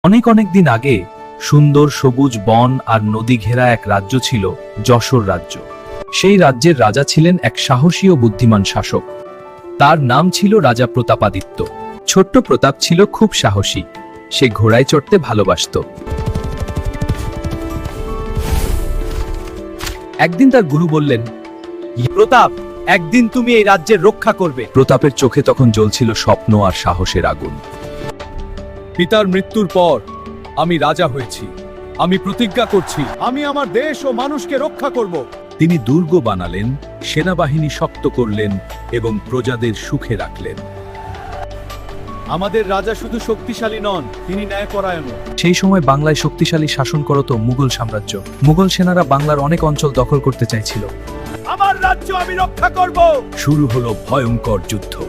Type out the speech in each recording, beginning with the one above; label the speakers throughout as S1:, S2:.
S1: অনেক অনেক দিন আগে সুন্দর সবুজ বন আর নদী ঘেরা এক রাজ্য ছিল যশোর রাজ্য। সেই রাজ্যের রাজা ছিলেন এক সাহসী ও বুদ্ধিমান শাসক। তার নাম ছিল রাজা প্রতাপাদিত্য। ছোট্ট প্রতাপ ছিল খুব সাহসী। সে ঘোড়ায় চড়তে ভালোবাসত। একদিন তার গুরু বললেন, প্রতাপ, একদিন তুমি এই রাজ্যের রক্ষা করবে। প্রতাপের চোখে তখন জ্বলছিল স্বপ্ন আর সাহসের আগুন।
S2: পিতার মৃত্যুর পর আমি রাজা হয়েছি। আমি প্রতিজ্ঞা করছি, আমি আমার দেশ ও মানুষকে রক্ষা করব।
S1: তিনি দুর্গ বানালেন, সেনাবাহিনী শক্ত করলেন এবং প্রজাদের সুখে রাখলেন।
S2: আমাদের রাজা শুধু শক্তিশালী নন, তিনি ন্যায়পরায়ণও।
S1: সেই সময় বাংলায় শক্তিশালী শাসন করত মুঘল সাম্রাজ্য। মুঘল সেনারা বাংলার অনেক অঞ্চল দখল করতে চাইছিল।
S2: আমার রাজ্য আমি রক্ষা করব।
S1: শুরু হলো ভয়ঙ্কর যুদ্ধ।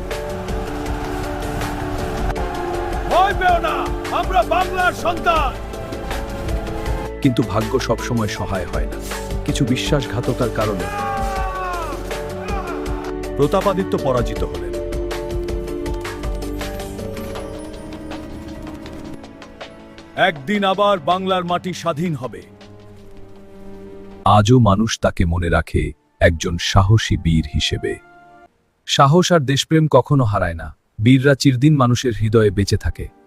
S2: ভয় পেও না, আমরা বাংলার সন্তান।
S1: কিন্তু ভাগ্য সবসময় সহায় হয় না। কিছু বিশ্বাসঘাতকতার কারণে
S2: প্রতাপাদিত্য পরাজিত হলেন। একদিন আবার বাংলার মাটি স্বাধীন হবে।
S1: আজও মানুষ তাকে মনে রাখে একজন সাহসী বীর হিসেবে। সাহস আর দেশপ্রেম কখনো হারায় না। বীররা চিরদিন মানুষের হৃদয়ে বেঁচে থাকে।